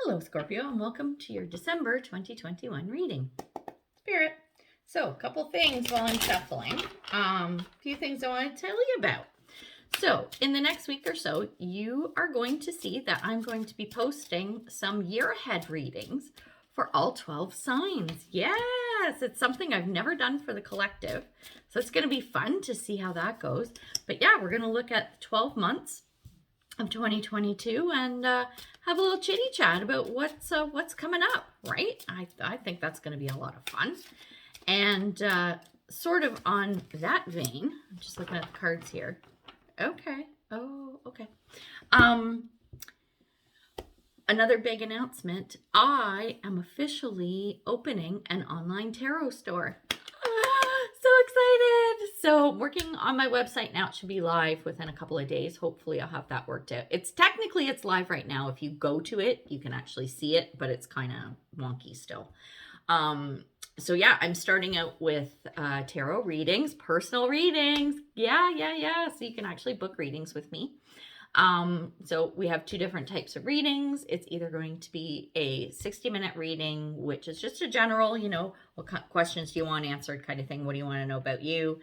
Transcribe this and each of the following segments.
Hello, Scorpio, and welcome to your December 2021 reading. Spirit. So, a couple things while I'm shuffling. A few things I want to tell you about. So, in the next week or so, you are going to see that I'm going to be posting some year ahead readings for all 12 signs. Yes, it's something I've never done for the collective. So, it's going to be fun to see how that goes. But yeah, we're going to look at 12 months of 2022 and have a little chitty chat about what's coming up, right? I think that's going to be a lot of fun. And sort of on that vein, I'm just looking at the cards here. Okay. Oh, okay. Another big announcement. I am officially opening an online tarot store. So excited. So working on my website now. It should be live within a couple of days. Hopefully I'll have that worked out. It's live right now. If you go to it, you can actually see it, but it's kind of wonky still. So yeah, I'm starting out with tarot readings, personal readings. Yeah. So you can actually book readings with me. So we have two different types of readings. It's either going to be a 60-minute reading, which is just a general, what questions do you want answered kind of thing. What do you want to know about you?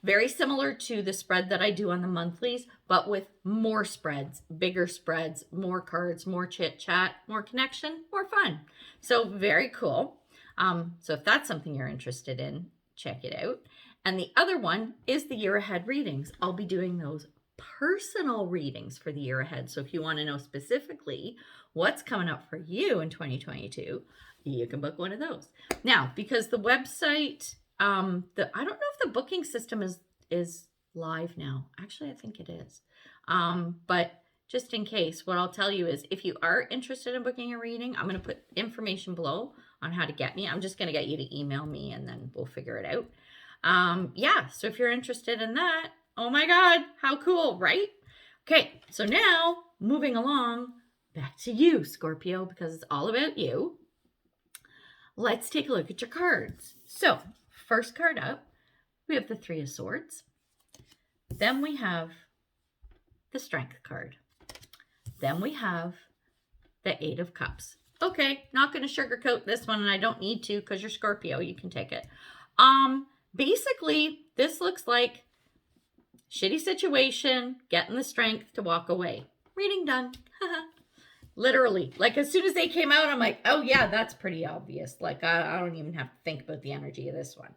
Very similar to the spread that I do on the monthlies, but with more spreads, bigger spreads, more cards, more chit chat, more connection, more fun. So very cool. So if that's something you're interested in, check it out. And the other one is the year ahead readings. I'll be doing those personal readings for the year ahead. So if you want to know specifically what's coming up for you in 2022, you can book one of those. Now, because the website, I don't know if the booking system is live now. Actually, I think it is. But just in case, what I'll tell you is if you are interested in booking a reading, I'm going to put information below on how to get me. I'm just going to get you to email me and then we'll figure it out. Yeah, so if you're interested in that, oh my God, how cool, right? Okay, so now moving along, back to you, Scorpio, because it's all about you. Let's take a look at your cards. So, first card up, we have the Three of Swords. Then we have the Strength card. Then we have the Eight of Cups. Okay, not going to sugarcoat this one, and I don't need to because you're Scorpio. You can take it. Basically, this looks like shitty situation, getting the strength to walk away. Reading done. Literally. Like, as soon as they came out, I'm like, oh, yeah, that's pretty obvious. Like, I don't even have to think about the energy of this one.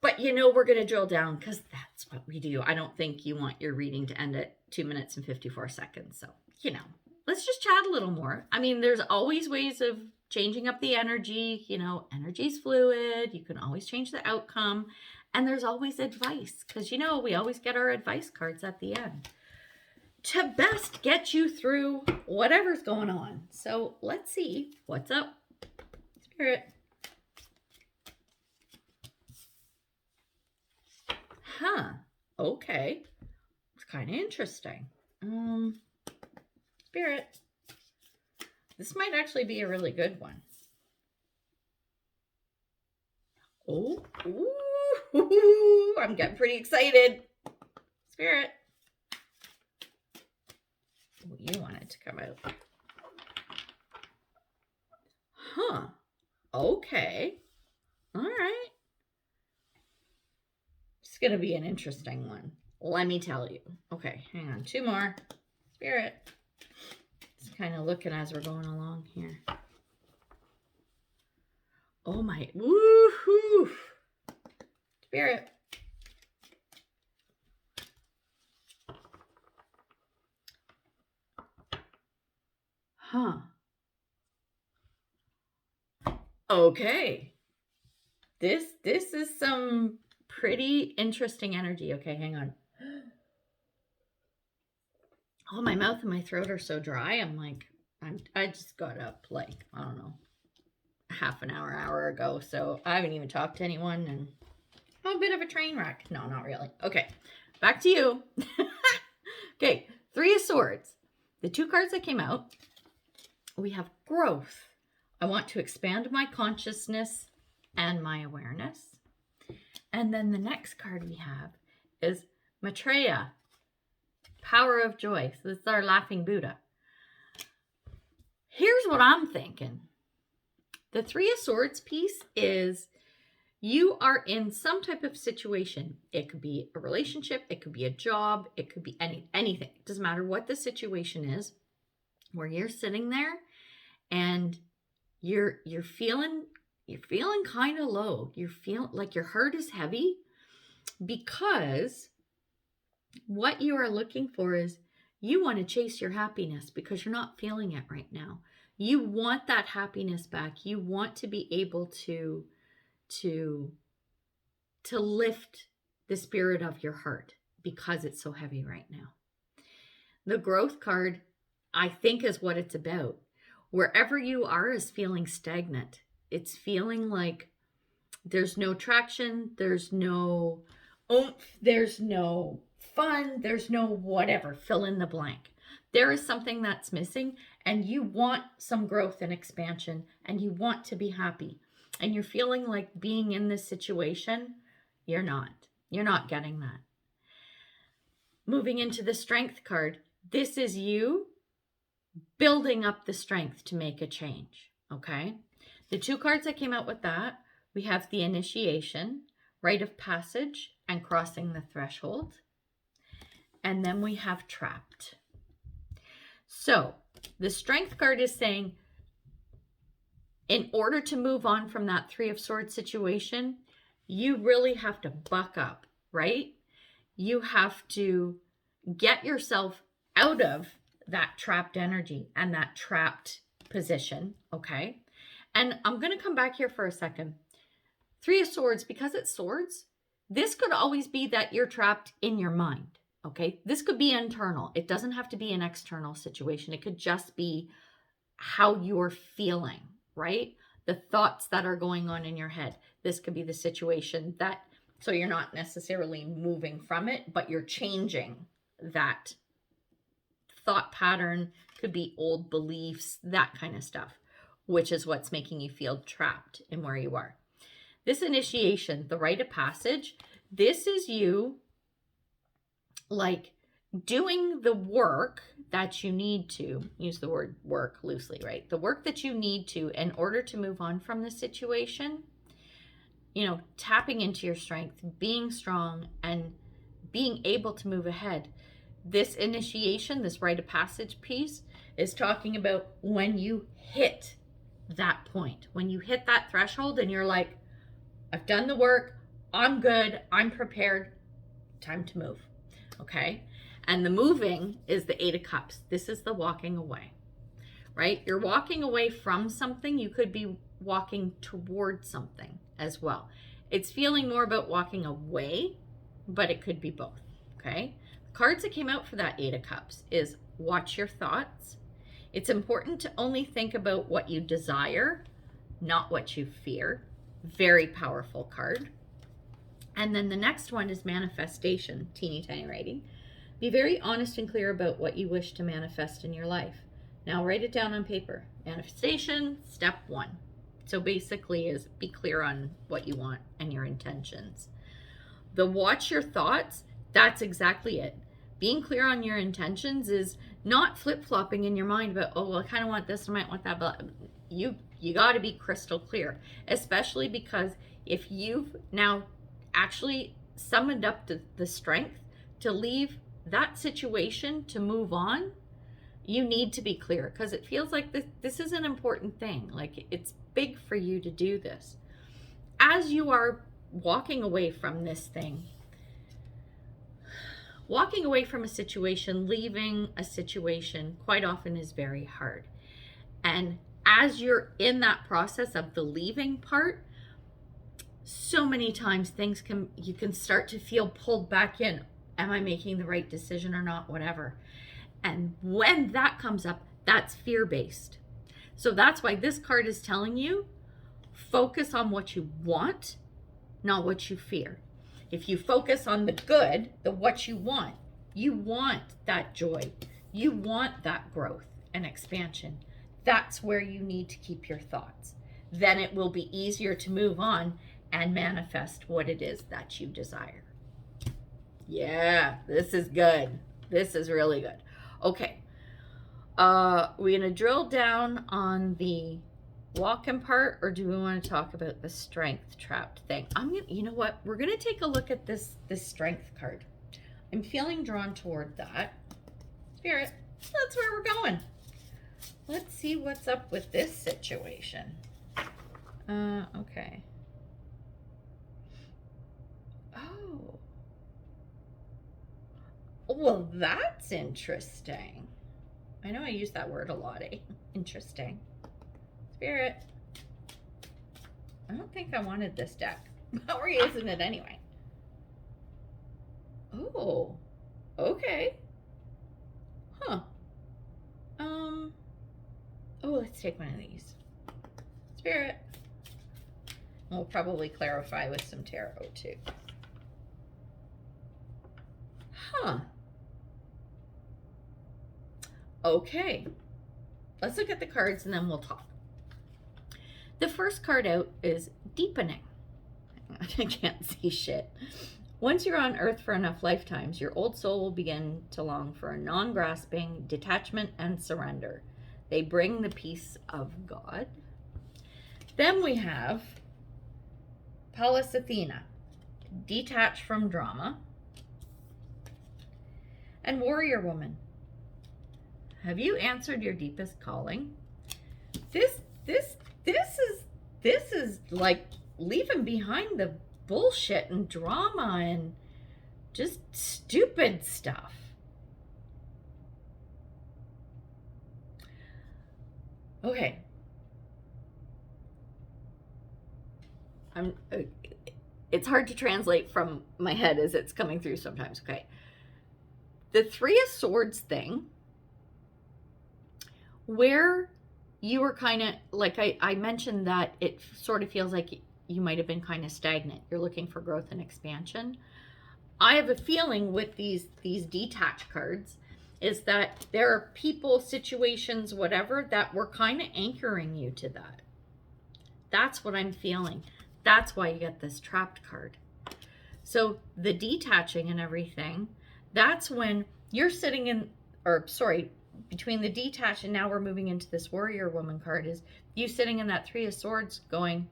But, we're going to drill down because that's what we do. I don't think you want your reading to end at 2 minutes and 54 seconds. So, let's just chat a little more. I mean, there's always ways of changing up the energy. Energy's fluid. You can always change the outcome. And there's always advice because, we always get our advice cards at the end to best get you through whatever's going on. So let's see what's up, Spirit. Okay. It's kind of interesting. Spirit. This might actually be a really good one. Oh, ooh, I'm getting pretty excited. Spirit. Oh, you want it to come out. Okay. All right. It's going to be an interesting one. Let me tell you. Okay, hang on. Two more. Spirit. Just kind of looking as we're going along here. Oh my. Woohoo. Spirit. Okay. This is some pretty interesting energy. Okay, hang on. Oh, my mouth and my throat are so dry. I'm like, I just got up like, I don't know, half an hour ago. So I haven't even talked to anyone and I'm a bit of a train wreck. No, not really. Okay, back to you. Okay, Three of Swords. The two cards that came out, we have growth. I want to expand my consciousness and my awareness. And then the next card we have is Maitreya, Power of Joy. So this is our laughing Buddha. Here here's what I'm thinking. The Three of Swords piece is you are in some type of situation. It could be a relationship, it could be a job, it could be anything. It doesn't matter what the situation is, where you're sitting there and you're feeling kind of low. You're feeling like your heart is heavy, because what you are looking for is you want to chase your happiness because you're not feeling it right now. You want that happiness back. You want to be able to lift the spirit of your heart because it's so heavy right now. The growth card, I think, is what it's about. Wherever you are is feeling stagnant. It's feeling like there's no traction, there's no oomph, there's no fun, there's no whatever, fill in the blank. There is something that's missing, and you want some growth and expansion, and you want to be happy, and you're feeling like being in this situation, you're not getting that. Moving into the Strength card, this is you building up the strength to make a change, okay? The two cards that came out with that, we have the Initiation, Rite of Passage, and Crossing the Threshold. And then we have Trapped. So the Strength card is saying, in order to move on from that Three of Swords situation, you really have to buck up, right? You have to get yourself out of that trapped energy and that trapped position, okay? And I'm going to come back here for a second. Three of Swords, because it's swords, this could always be that you're trapped in your mind, okay? This could be internal. It doesn't have to be an external situation. It could just be how you're feeling, right? The thoughts that are going on in your head. This could be the situation that, so you're not necessarily moving from it, but you're changing that thought pattern. Could be old beliefs, that kind of stuff, which is what's making you feel trapped in where you are. This Initiation, the Rite of Passage, this is you like doing the work that you need to, use the word work loosely, right? The work that you need to in order to move on from the situation, you know, tapping into your strength, being strong, and being able to move ahead. This Initiation, this Rite of Passage piece is talking about when you hit that point, when you hit that threshold and you're like, I've done the work, I'm good, I'm prepared, time to move, okay? And the moving is the Eight of Cups. This is the walking away, right? You're walking away from something. You could be walking towards something as well. It's feeling more about walking away, but it could be both, okay? The cards that came out for that Eight of Cups is watch your thoughts. It's important to only think about what you desire, not what you fear. Very powerful card. And then the next one is Manifestation, teeny tiny writing. Be very honest and clear about what you wish to manifest in your life. Now write it down on paper. Manifestation, step 1. So basically is be clear on what you want and your intentions. The watch your thoughts, that's exactly it. Being clear on your intentions is not flip-flopping in your mind about, oh, well, I kind of want this, I might want that, but you got to be crystal clear, especially because if you've now actually summoned up the strength to leave that situation, to move on, you need to be clear, because it feels like this is an important thing. Like, it's big for you to do this. As you are walking away from this thing, walking away from a situation, leaving a situation quite often is very hard. And as you're in that process of the leaving part, so many times you can start to feel pulled back in. Am I making the right decision or not? Whatever. And when that comes up, that's fear-based. So that's why this card is telling you, focus on what you want, not what you fear. If you focus on the good, what you want that joy. You want that growth and expansion. That's where you need to keep your thoughts. Then it will be easier to move on and manifest what it is that you desire. Yeah, this is good. This is really good. Okay. We're going to drill down on the walking part, or do we want to talk about the strength trapped thing? You know what? We're going to take a look at this strength card. I'm feeling drawn toward that. Spirit, that's where we're going. Let's see what's up with this situation. Okay. Oh. Well, that's interesting. I know I use that word a lot, eh? Interesting. Spirit, I don't think I wanted this deck, but we're using it anyway. Oh, okay. Huh. Oh, let's take one of these. Spirit. We'll probably clarify with some tarot too. Huh. Okay. Let's look at the cards and then we'll talk. The first card out is deepening. I can't see shit. Once you're on Earth for enough lifetimes, your old soul will begin to long for a non-grasping detachment and surrender. They bring the peace of God. Then we have Pallas Athena, detach from drama. And Warrior Woman, have you answered your deepest calling? This is like leaving behind the bullshit and drama and just stupid stuff. Okay. It's hard to translate from my head as it's coming through sometimes. Okay. The Three of Swords thing, where you were kind of, like I mentioned that it sort of feels like you might have been kind of stagnant. You're looking for growth and expansion. I have a feeling with these detach cards is that there are people, situations, whatever, that were kind of anchoring you to that. That's what I'm feeling. That's why you get this trapped card. So the detaching and everything, that's when you're sitting in, or sorry, between the detach and now we're moving into this Warrior Woman card, is you sitting in that Three of Swords going,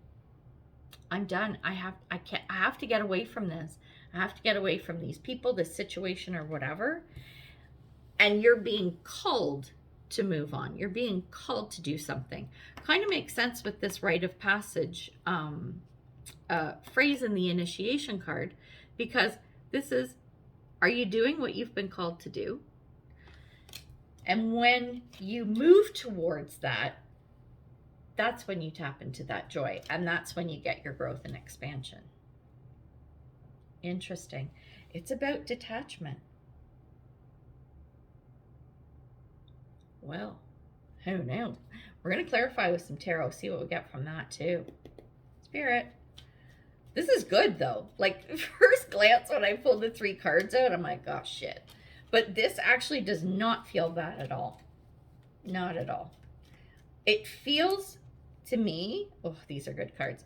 I'm done. I have to get away from this. I have to get away from these people, this situation, or whatever. And you're being called to move on. You're being called to do something. Kind of makes sense with this rite of passage phrase in the initiation card, because this is, are you doing what you've been called to do? And when you move towards that, that's when you tap into that joy. And that's when you get your growth and expansion. Interesting. It's about detachment. Well, who knew? We're going to clarify with some tarot, see what we get from that too. Spirit. This is good though. Like, first glance when I pulled the 3 cards out, I'm like, oh shit. But this actually does not feel bad at all. Not at all. It feels to me, oh, these are good cards,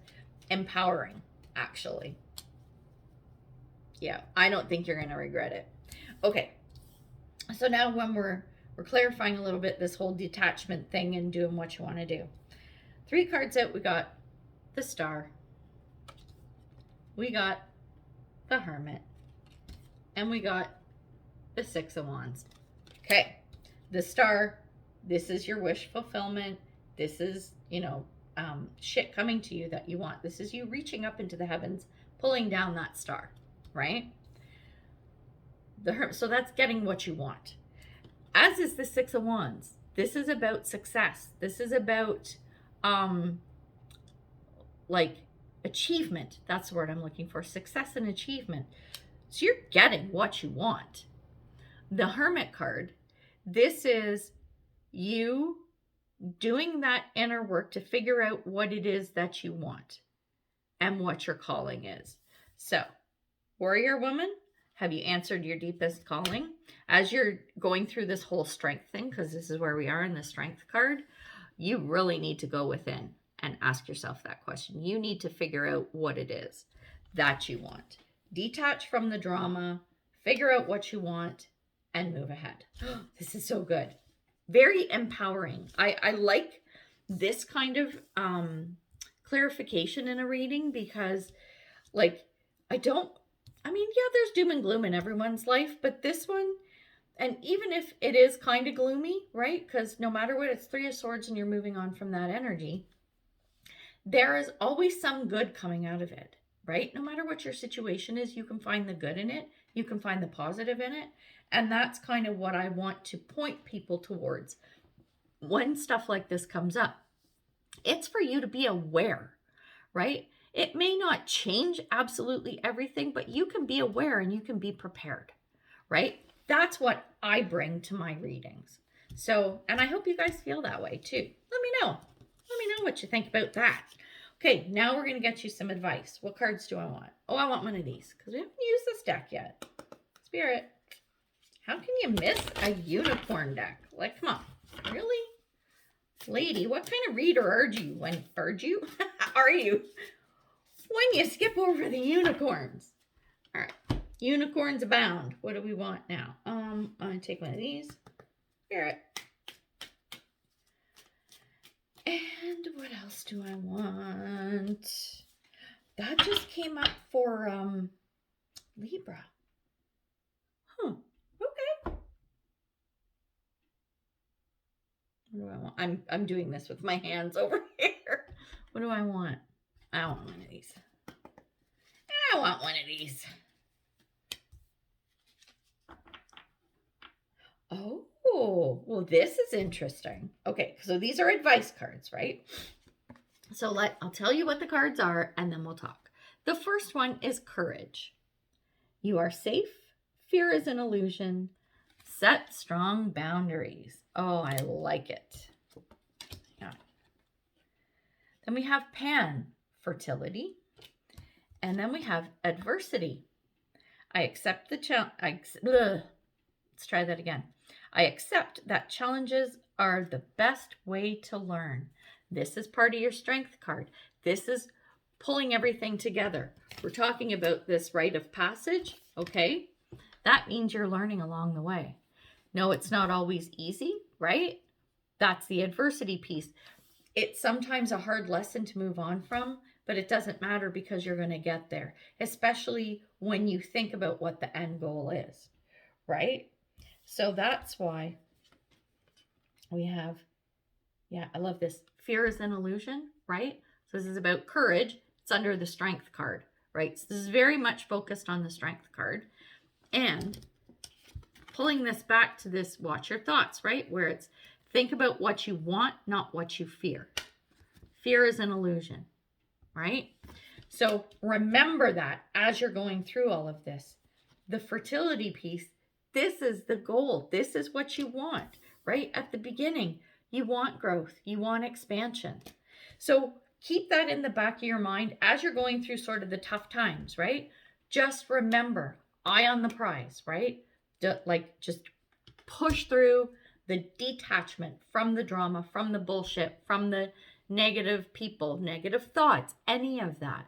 empowering, actually. Yeah, I don't think you're going to regret it. Okay, so now when we're clarifying a little bit this whole detachment thing and doing what you want to do. 3 cards out, we got the Star. We got the Hermit. And we got the 6 of Wands. Okay, the Star, this is your wish fulfillment. This is, you know, shit coming to you that you want. This is you reaching up into the heavens, pulling down that star, right? So that's getting what you want. As is the 6 of Wands. This is about success. This is about, like, achievement. That's the word I'm looking for. Success and achievement. So you're getting what you want. The Hermit card, this is you doing that inner work to figure out what it is that you want and what your calling is. So, Warrior Woman, have you answered your deepest calling? As you're going through this whole strength thing, because this is where we are in the strength card, you really need to go within and ask yourself that question. You need to figure out what it is that you want. Detach from the drama, figure out what you want, and move ahead. This is so good. very empowering. I like this kind of clarification in a reading because, like, yeah, there's doom and gloom in everyone's life, but this one, and even if it is kind of gloomy, right? Because no matter what, it's Three of Swords and you're moving on from that energy, there is always some good coming out of it, right? No matter what your situation is, you can find the good in it. You can find the positive in it. And that's kind of what I want to point people towards when stuff like this comes up. It's for you to be aware, right? It may not change absolutely everything, but you can be aware and you can be prepared, right? That's what I bring to my readings. So, and I hope you guys feel that way too. Let me know. Let me know what you think about that. Okay, now we're going to get you some advice. What cards do I want? Oh, I want one of these because we haven't used this deck yet. Spirit, how can you miss a unicorn deck? Like, come on. Really? Lady, what kind of reader are you are you when you skip over the unicorns? All right. Unicorns abound. What do we want now? I'm going to take one of these. Spirit. And what else do I want? That just came up for Libra. Huh. Okay. What do I want? I'm doing this with my hands over here. What do I want? I want one of these. I want one of these. Oh, well, this is interesting. Okay, so these are advice cards, right? So I'll tell you what the cards are and then we'll talk. The first one is courage. You are safe. Fear is an illusion. Set strong boundaries. Oh, I like it. Yeah. Then we have Pan, fertility. And then we have adversity. I accept the challenge. Let's try that again. I accept that challenges are the best way to learn. This is part of your strength card. This is pulling everything together. We're talking about this rite of passage, okay? That means you're learning along the way. No, it's not always easy, right? That's the adversity piece. It's sometimes a hard lesson to move on from, but it doesn't matter because you're going to get there, especially when you think about what the end goal is, right? So that's why we have, yeah, I love this. Fear is an illusion, right? So this is about courage. It's under the strength card, right? So this is very much focused on the strength card. And pulling this back to this, watch your thoughts, right? Where it's think about what you want, not what you fear. Fear is an illusion, right? So remember that as you're going through all of this. The fertility piece, this is the goal. This is what you want, right? At the beginning, you want growth. You want expansion. So keep that in the back of your mind as you're going through sort of the tough times, right? Just remember, eye on the prize, right? Just push through the detachment from the drama, from the bullshit, from the negative people, negative thoughts, any of that.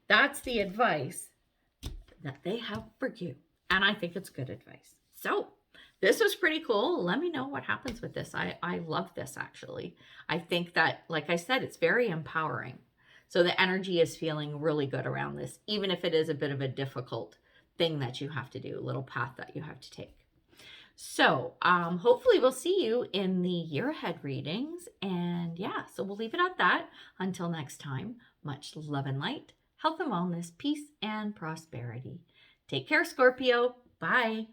That's the advice that they have for you. And I think it's good advice. So this was pretty cool. Let me know what happens with this. I love this, actually. I think that, like I said, it's very empowering. So the energy is feeling really good around this, even if it is a bit of a difficult thing that you have to do, a little path that you have to take. So hopefully we'll see you in the year ahead readings. And yeah, so we'll leave it at that. Until next time, much love and light, health and wellness, peace and prosperity. Take care, Scorpio. Bye.